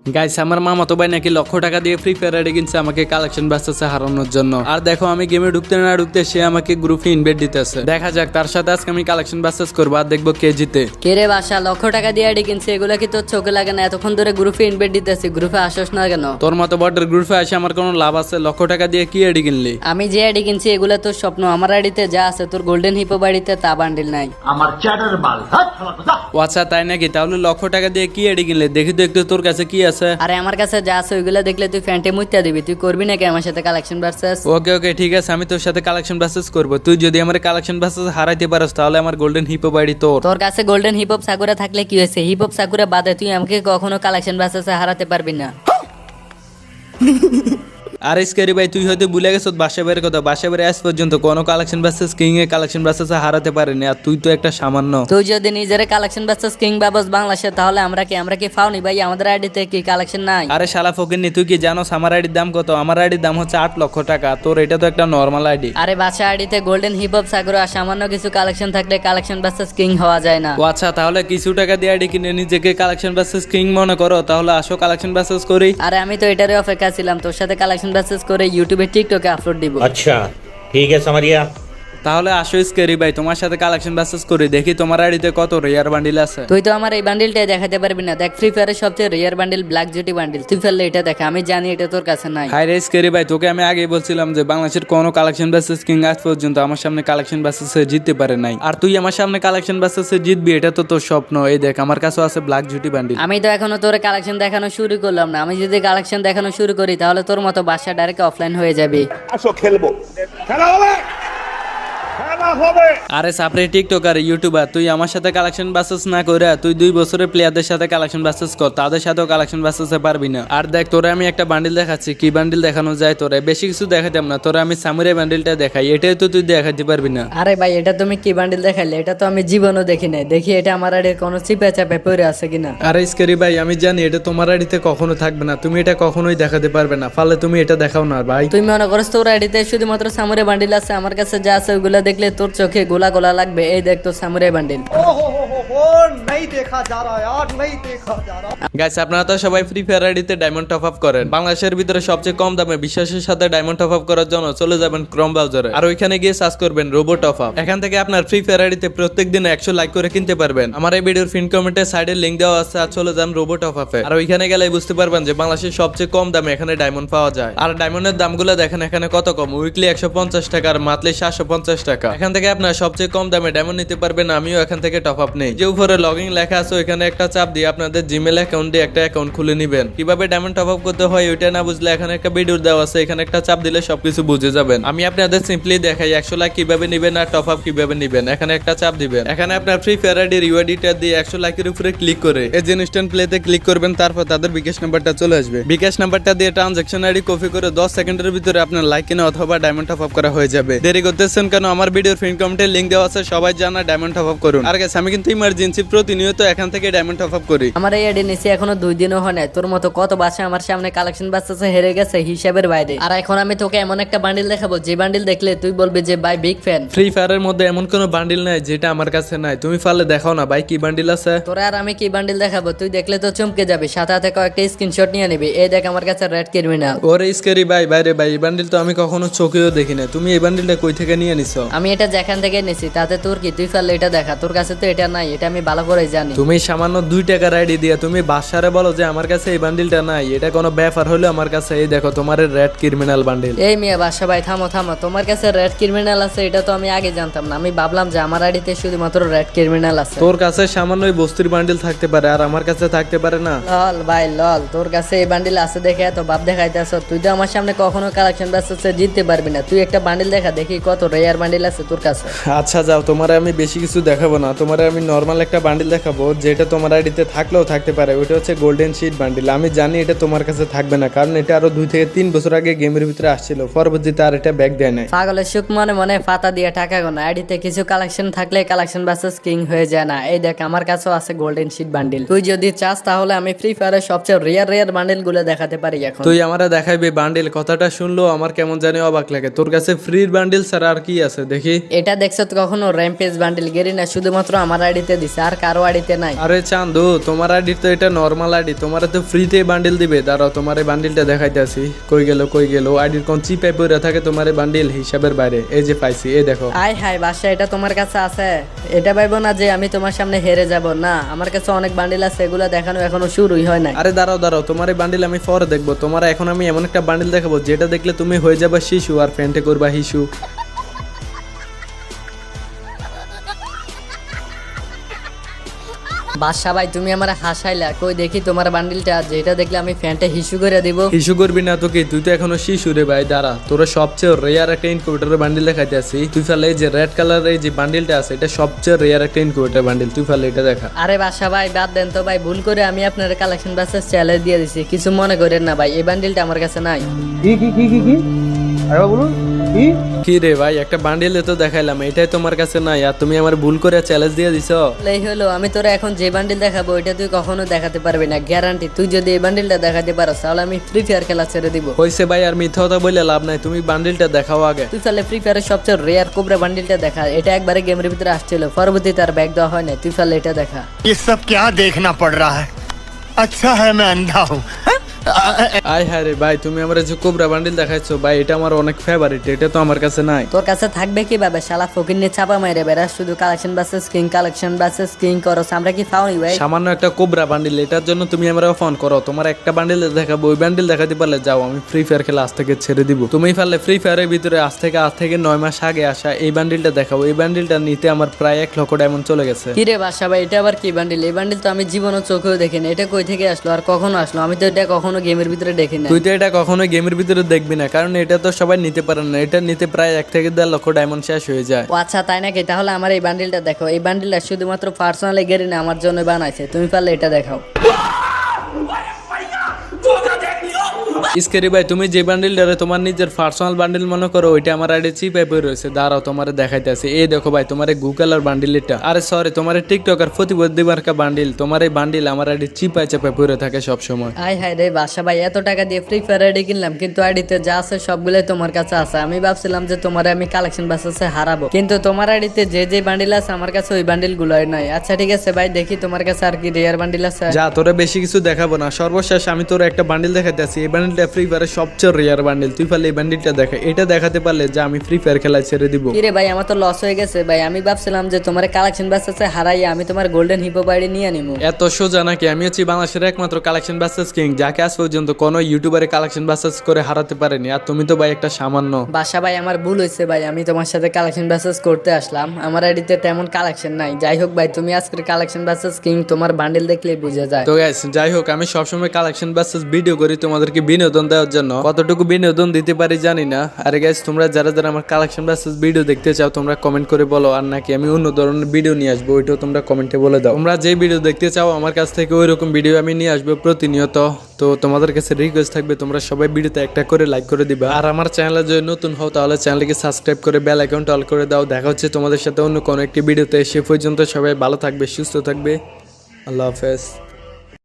Guys আমার মামাতো ভাই নাকি লক্ষ টাকা দিয়ে ফ্রি ফায়ার আইডি কিনছে আমাকে কালেকশন বাঁচতেছে হারানোর জন্য। আর দেখো আমি গেমে ঢুকতে না ঢুকতে সে আমাকে গ্রুপে ইনভাইট দিতেছে। দেখা যাক তার সাথে আজকে আমি কালেকশন বাসেস করবো আর দেখবো কে জিতে। কে রে বাসা, লক্ষ টাকা দিয়ে আইডি কিনছে, এগুলা কি তোর চোখে লাগে না? এতক্ষণ ধরে গ্রুপে ইনভাইট দিতেছি, গ্রুপে আসস না কেন? তোর মতো বটের গ্রুপে আসে আমার কোনো লাভ আছে? লক্ষ টাকা দিয়ে কি আইডি কিনলি? আমি যে আইডি কিনছি এগুলা তোর স্বপ্ন। আমার আইডিতে যা আছে তোর গোল্ডেন হিপো বাড়িতে তা বান্ডিল নাই। আমার চ্যাটার বাল ও আচ্ছা তাই নাকি? তাহলে লক্ষ টাকা দিয়ে কি আইডি কিনলি দেখি তো একটু তোর কাছে কি আছে। আরে আমার কাছে যা আছে ওইগুলা দেখলে তুই ফ্যান্টে মুইতা দিবি। তুই করবি নাকি আমার সাথে কালেকশন ভার্সেস? ওকে ওকে ঠিক আছে, আমি তোর সাথে কালেকশন বাসেস করবো। তুই যদি আমার কালেকশন বাসেস হারাইতে পারস তাহলে আমার গোল্ডেন হিপো বাড়ি তোর। তোর কাছে গোল্ডেন হিপহপ সাকুরা থাকলে কি হয়েছে? হিপহপ সাকুরা বাদে তুই আমাকে কখনো কালেকশন ভার্সেসে হারাতে পারবি না। আর স্কারি ভাই তুই হয়তো ভুলে গেছ বাসা বের কথা। বাসা বের আজ পর্যন্ত কোনো collection buses king a collection buses হারাতে পারেনি, আর তুই তো একটা সামান্য। তুই যদি নিজের কালেকশন ভার্সেস কিং বাবস বাংলাদেশে, তাহলে আমরা কি ফাউনি ভাই? আমাদের আইডিতে কি কালেকশন নাই? আরে শালা ফকিরনি, তুই কি জানোস আমার আইডির দাম কত? আমার আইডির দাম হচ্ছে 8 লক্ষ টাকা। তোর এটা তো একটা নর্মাল আইডি। আরে বাসা আইডিতে গোল্ডেন হিপহপ সাকুরা সামান্য কিছু কালেকশন থাকলে কালেকশন ভার্সেস কিং হওয়া যায় না। ও আচ্ছা, তাহলে কিছু টাকা দিয়ে আইডি কিনে নিজেকে কালেকশন বাসেস কিং মনে করো? তাহলে আসো কালেকশন বাসেস করি। আরে আমি তো এটারই অপেক্ষা ছিলাম, তোর সাথে কালেকশন ভার্সেস করে ইউটিউবে টিকটকে আপলোড দিব। अच्छा ठीक है समरिया। তাহলে আসো স্কারি ভাই, তোমার সাথে কালেকশন বাসেস করি। দেখি তোমার আইডিতে কত রেয়ার বান্ডিল আছে। তুই তো আমার এই বান্ডিলটাই দেখাতে পারবি না। দেখ, ফ্রি ফায়ারের সবচেয়ে রেয়ার বান্ডিল ব্ল্যাক জুটি বান্ডিল, তুই ফেললে এটা দেখা। আমি জানি এটা তোর কাছে নাই। হাই রে স্কারি ভাই, তোকে আমি আগেই বলছিলাম যে বাংলাদেশের কোনো কালেকশন বাসেস কিং আজ পর্যন্ত আমার সামনে কালেকশন বাসেসে জিততে পারে নাই। আর তুই আমার সামনে কালেকশন বাসেসে জিতবি এটা তো তোর স্বপ্ন। এই দেখ আমার কাছেও আছে ব্ল্যাক জুটি বান্ডিল। আমি তো এখনো তোর কালেকশন দেখানো শুরু করলাম না। আমি যদি কালেকশন দেখানো শুরু করি তাহলে তোর মতো বাসা ডাইরেক্ট অফলাইন হয়ে যাবে। আসো খেলবো, খেলা হবে, খেলা হবে। আরে সাপরে টিকটকার ইউটিউবার, তুই আমার সাথে কালেকশন বাসেস না করে তুই 2 বছরের প্লেয়ারদের সাথে কালেকশন বাসেস কর, তাদের সাথেও কালেকশন বাসেসে পারবি না। আর দেখ তোরে আমি একটা বান্ডিল দেখাচ্ছি। কি বান্ডিল দেখানো যায় তোরে? বেশি কিছু দেখাতাম না, তোরে আমি সামুরাই বান্ডিলটা দেখাই। এটাই তো তুই দেখাতে পারবি না। আরে ভাই, এটা তুমি কি বান্ডিল দেখাইলে? এটা তো আমি জীবনও দেখি নাই। দেখি এটা আমার আইডির কোনো চিপে চাপে পড়ে আছে কিনা। আরে স্কারি ভাই, আমি জানি এটা তোমার আইডিতে কখনো থাকবে না, তুমি এটা কখনোই দেখাতে পারবে না। ফলে তুমি এটা দেখাও না ভাই। তুই মনে করছ তোর আইডিতে শুধুমাত্র সামুরাই বান্ডিল আছে? আমার কাছে যা আছে ওগুলো দেখলে তোর চোখে গোলা গোলা লাগবে। এই দেখ তোর সামুরাই বান্ডিল। नहीं देखा जा रहा यार, नहीं देखा जा रहा। গাইস আপনারা তো সবাই ফ্রি ফায়ার আইডিতে ডায়মন্ড টপ আপ করেন। বাংলাদেশের ভিতরে সবচেয়ে কম দামে বিশ্বাসের সাথে ডায়মন্ড টপ আপ করার জন্য চলে যাবেন ক্রোম ব্রাউজারে, আর ওইখানে গিয়ে সার্চ করবেন রোবো টপ আপ। এখান থেকে আপনার ফ্রি ফায়ার আইডিতে প্রত্যেকদিন 100 লাইক করে কিনতে পারবেন। আমার এই ভিডিওর পিন কমেন্টে সাইডে লিংক দেওয়া আছে, আর চলে যান রোবো টপ আপে। আর ওইখানে গেলে বুঝতে পারবেন যে বাংলাদেশের সবচেয়ে কম দামে এখানে ডায়মন্ড পাওয়া যায়। আর ডায়মন্ডের দামগুলো দেখেন এখানে কত কম। উইকলি 150 টাকা আর মান্থলি 750 টাকা। এখান থেকে আপনার সবচেয়ে কম দামে ডায়মন্ড নিতে পারবেন। আমিও এখান থেকে টপ আপ নেই। যে উপরে লগইন লেখা আছে ওইখানে একটা চাপ দিয়ে আপনাদের জিমেল অ্যাকাউন্ট দিয়ে একটা অ্যাকাউন্ট খুলে নিবেন। কিভাবে ডায়মন্ড টপ আপ করতে হয় ওইটা না বুঝলে এখানে একটা ভিডিও দেওয়া আছে, এখানে একটা চাপ দিলে সবকিছু বুঝে যাবেন। আমি আপনাদের সিম্পলি দেখাই 100 লাখ কিভাবে নিবেন আর টপ আপ কিভাবে নিবেন। এখানে একটা চাপ দিবেন, এখানে আপনার ফ্রি ফায়ার আইডির ইউআইডিটা দিয়ে 100 লাখের উপরে ক্লিক করে এই যে ইনস্ট্যান্ট প্লেতে ক্লিক করবেন। তারপর তাদের বিকাশ নাম্বারটা চলে আসবে। বিকাশ নাম্বারটা দিয়ে ট্রানজাকশন আইডি কপি করে 10 সেকেন্ডের ভিতরে আপনার লাইক কিনে অথবা ডায়মন্ড টপ আপ করা হয়ে যাবে। দেরি করতেছেন কেন? আমার ভিডিওর পিন কমেন্টে লিংক দেওয়া আছে, সবাই জানা ডায়মন্ড টপ আপ করুন। আর গাইস আমি কিন্তু ইমার্জেন্সি প্রতিনিয়ত এখান থেকে ডায়মন্ড টপ আপ করি। আমার এই আইডি নিচে এখনো 2 দিনও হয় নাই। তোর মতো কত বাসা আমার সামনে কালেকশন বাসেসে হেরে গেছে হিসাবের বাইরে। আর এখন আমি তোকে এমন একটা বান্ডিল দেখাবো যে বান্ডিল দেখলে তুই বলবি যে ভাই বিগ ফ্যান। ফ্রি ফায়ারের মধ্যে এমন কোনো বান্ডিল নাই যেটা আমার কাছে নাই। তুমি পারলে দেখাও না ভাই কি বান্ডিল আছে। তোরা আর আমি কি বান্ডিল দেখাবো? তুই দেখলে তো চমকে যাবি, সাথে সাথে কয়েকটা স্ক্রিনশট নিয়ে নিবি। এই দেখ আমার কাছে রেড ক্রিমিনাল। ওরে স্কারি ভাই, বাইরে ভাই এই বান্ডিল তো আমি কখনো চোখেও দেখি না। তুমি এই বান্ডিলটা কই থেকে নিয়ে নিছো? আমি এটা যেখান থেকে নিছি তাতে তোর কি? তুই পারলে এটা দেখা। তোর কাছে তো এটা নাই, এটা আমি ভালো করে জানি। তুমি সামান্য 2 টাকার আইডি দিয়ে তুমি বাসারে বলো যে আমার কাছে এই বান্ডিলটা নাই, এটা কোনো ব্যাপার হলো? আমার কাছে এই দেখো তোমার রেড ক্রিমিনাল বান্ডিল। এই মিয়া বাসা ভাই, থামো থামো। তোমার কাছে রেড ক্রিমিনাল আছে এটা তো আমি আগে জানতাম না। আমি ভাবলাম যে আমার আইডিতে শুধুমাত্র রেড ক্রিমিনাল আছে। তোর কাছে সামান্য ওই বস্তির বান্ডিল থাকতে পারে আর আমার কাছে থাকতে পারে না। লল ভাই লল, তোর কাছে এই বান্ডিল আছে দেখে এত ভাব দেখাইতেছ। তুই তো আমার সামনে কখনো কালেকশন বাসেসে জিততে পারবি না। তুই একটা বান্ডিল দেখা, দেখি কত রেয়ার বান্ডিল আছে তোর কাছে। আচ্ছা যাও, তোমারে আমি বেশি কিছু দেখাবো না। তোমারে আমি নর্মাল একটা বান্ডিল দেখাবো যেটা তোমার আইডিতে থাকলেও থাকতে পারে। ওইটা হচ্ছে গোল্ডেন শিট বান্ডিল। আমি জানি এটা তোমার কাছে থাকবে না, কারণ এটা আরো 2 থেকে 3 বছর আগে গেমের ভিতরে আসছিল। পরবর্তীতে আর এটা ব্যাক দেয় নাই। পাগলের সুখ মনে মনে পাতা দিয়ে টাকা গোনা। আইডিতে কিছু কালেকশন থাকলে কালেকশন বাসেস কিং হয়ে যায় না। এই দেখ আমার কাছেও আছে গোল্ডেন শিট বান্ডিল। তুই যদি চাস তাহলে আমি ফ্রি ফায়ারের সবচেয়ে রেয়ার বান্ডিল গুলো দেখাতে পারি এখন। তুই আমারে দেখাইবি বান্ডিল? কথাটা শুনলো আমার কেমন জানি অবাক লাগে। তোর কাছে ফ্রি বান্ডিল ছাড়া আর কি আছে দেখি? এটা দেখছো তো কখনো র্যাম্পেজ বান্ডিল গেরিনা শুধুমাত্র আমার আইডিতে দিছে আর কারো আইডিতে নাই। আরে চান্দু, তোমার আইডি তো এটা নর্মাল আইডি, তোমার তো ফ্রিতে বান্ডিল দিবে। দাঁড়াও তোমার এই বান্ডিলটা দেখাইতেছি। কই গেল আইডির কোন চিপে পড়ে থাকে তোমার এই বান্ডিল হিসাবের বাইরে। এই যে পাইছি, এই দেখো। আয় হায় বাসা, এটা তোমার কাছে আছে? এটা ভাইবো না যে আমি তোমার সামনে হেরে যাব, না আমার কাছে অনেক বান্ডিল আছে, এগুলো দেখানো এখনো শুরুই হয় নাই। আরে দাঁড়াও, তোমার এই বান্ডিল আমি পরে দেখবো। তোমার এখন আমি এমন একটা বান্ডিল দেখাবো যেটা দেখলে তুমি হয়ে যাবে শিশু আর ফ্যান্টে করবা হিসু। বাসা ভাই তুমি আমার হাসাইলা, কই দেখি তোমার বান্ডিলটা, যেটা দেখলে আমি ফ্যানটা হিসু করে দিব। হিসু করবি না তো কি, তুই তো এখনো শিশু রে ভাই। দাঁড়া, তোর সবচেয়ে রেয়ার একটা ইনকিউবেটরের বান্ডিল দেখাইতে আসি। তুই ফেলে এই যে রেড কালার এই যে বান্ডিলটা আছে, এটা সবচেয়ে রেয়ার একটা ইনকিউবেটর বান্ডিল। তুই ফেলে এটা দেখা। আরে বাসা ভাই বাদ দেন তো ভাই, ভুল করে আমি আপনার কালেকশন বাসের চ্যালেঞ্জ দিয়ে দিছি, কিছু মনে করেন না ভাই, এই বান্ডিলটা আমার কাছে নাই। কি আরে বলুন কি কি রে ভাই, একটা বান্ডিলে তো দেখাইলাম, এটাই তোমার কাছে নাই আর তুমি আমার ভুল করে চ্যালেঞ্জ দিয়ে দিছো। এই হলো, আমি তোরা এখন যে বান্ডিল দেখাবো ওইটা তুই কখনো দেখাতে পারবি না, গ্যারান্টি। তুই যদি এই বান্ডিলটা দেখাতে পারো তাহলে আমি ফ্রি ফায়ার খেলা ছেড়ে দিব। হইছে ভাই, আর মিথ্যা কথা বলে লাভ নাই, তুমি বান্ডিলটা দেখাও আগে। তুই তাহলে ফ্রি ফায়ারের সবচেয়ে রেয়ার কোবরা বান্ডিলটা দেখা, এটা একবারে গেমের ভিতরে আসছিল, পরবর্তীতে আর ব্যাগ দেওয়া হয় না। তুই তাহলে এটা দেখা। ये सब क्या देखना पड़ रहा है? अच्छा है मैं अंधा हूँ। আয় হ্যাঁ রে ভাই, তুমি আমার যে কোবরা বান্ডিল দেখাইছো ভাই, এটা আমার অনেক ফেভারিট, এটা তো আমার কাছে নাই। তোর কাছে থাকবে কিভাবে? শালা ফকির নিয়ে চাপা মাইরে বেড়াস, শুধু কালেকশন বাসেস কিং করস, আমরা কি পাওনি ভাই? সামান্য একটা কোবরা বান্ডিল, এটার জন্য তুমি আমার ফোন করো। তোমার একটা বান্ডিল দেখাবো, ওই বান্ডিল দেখাতে পারলে যাও, আমি ফ্রি ফায়ার খেলা আজ থেকে ছেড়ে দিব। তুমি পারলে ফ্রি ফায়ারের ভিতরে আজ থেকে 9 মাস আগে আসা এই বান্ডিলটা দেখাবো। এই বান্ডিলটা নিতে আমার প্রায় 1 লক্ষ ডায়মন্ড চলে গেছে। কিরে বাসা ভাই, এটা আবার কি বান্ডিল? এই বান্ডিল তো আমি জীবনে চোখেও দেখিনি, এটা কই থেকে আসলো আর কখনো আসলো? আমি তো এটা কখনো গেমের ভিতরে দেখি না। তুই তো এটা কখনো গেমের ভিতরে দেখবি না, কারণ এটা তো সবাই নিতে পারে না। এটা নিতে প্রায় 1 থেকে 1.5 লক্ষ ডায়মন্ড শেষ হয়ে যায়। ও আচ্ছা তাই নাকি? তাহলে আমার এই বান্ডিলটা দেখো, এই বান্ডিলটা শুধুমাত্র পার্সোনালি গেরিনা আমার জন্য বানাইছে, তুমি পারলে এটা দেখাও। ইসকেরি ভাই, তুমি যে বান্ডিলটারে তোমার নিজের পার্সোনাল বান্ডিল মনে করো, ওইটা আমার আইডি চিপাই পড়ে রয়েছে। দাঁড়াও তোমার দেখাইতেছে। এই দেখো ভাই, তোমার গুগল আর বান্ডিল এটা, আরে সরি তোমার টিকটক আর প্রতিবদ্ধী মার্কা বান্ডিল, তোমার এই বান্ডিল আমার আইডি চিপাই চাপাই পড়ে থাকে সব সময়। আয় হায় রে বাসা ভাই, এত টাকা দিয়ে ফ্রি ফায়ার আইডি কিনলাম, কিন্তু আইডিতে যা আছে সবগুলোই তোমার কাছে আছে। আমি ভাবছিলাম যে তোমার আমি কালেকশন বাসে হারাবো, কিন্তু তোমার আইডিতে যে বান্ডিল আছে আমার কাছে ওই বান্ডিল গুলোই নাই। আচ্ছা ঠিক আছে ভাই, দেখি তোমার কাছে আর কি রেয়ার বান্ডিল আছে। যা, তোরা বেশি কিছু দেখাবো না, সর্বশেষ আমি তোর একটা বান্ডিল দেখাইতেছি। এই বান্ডিলটা ফ্রি ফায়ারের সবচেয়ে রেয়ার বান্ডিল। তুই পারলে এই বান্ডিলটা দেখা, এটা দেখাতে পারলে যা আমি ফ্রি ফায়ার খেলা ছেড়ে দিব। কিরে ভাই, আমার তো লস হয়ে গেছে ভাই, আমি ভাবছিলাম যে তোমার কালেকশন বাস আছে হারাই আমি তোমার গোল্ডেন হিপো বাইরে নিয়ে নিবো। এত সোজা নাকি? আমি হচ্ছি বাংলাদেশের একমাত্র কালেকশন বাসেস কিং, যাকে আজ পর্যন্ত কোনো ইউটিউবারে কালেকশন বাসেস করে হারাতে পারেনি। আর তুমি তো ভাই একটা সামান্য। বাসা ভাই আমার ভুল হয়েছে ভাই, আমি তোমার সাথে কালেকশন বাসেস করতে আসলাম, আমার আইডিতে তেমন কালেকশন নাই। যাই হোক ভাই, তুমি আজকের কালেকশন বাসেস কিং, তোমার বান্ডিল দেখলে বুঝে যায়। তো গাইস, যাই হোক, আমি সবসময় কালেকশন বাসেস ভিডিও করি তোমাদেরকে বিনোদন দেওয়ার জন্য। কতটুকু বিনোদন দিতে পারি জানি না। আরে গাইস, তোমরা যারা আমার কালেকশন বাসেস ভিডিও দেখতে চাও তোমরা কমেন্ট করে বলো, আর নাকি আমি অন্য ধরনের ভিডিও নিয়ে আসবো ওইটাও তোমরা কমেন্টে বলে দাও। তোমরা যে ভিডিও দেখতে চাও আমার কাছ থেকে ওই রকম ভিডিও আমি নিয়ে আসবো প্রতিনিয়ত। তো তোমাদের কাছে রিকোয়েস্ট থাকবে তোমরা সবাই ভিডিওতে একটা করে লাইক করে দিবা। আর আমার চ্যানেলে যদি নতুন হও তাহলে চ্যানেলকে সাবস্ক্রাইব করে বেল আইকনটা অল করে দাও। দেখা হচ্ছে তোমাদের সাথে অন্য কোনো একটি ভিডিওতে। সে পর্যন্ত সবাই ভালো থাকবে, সুস্থ থাকবে। আল্লাহ হাফেজ।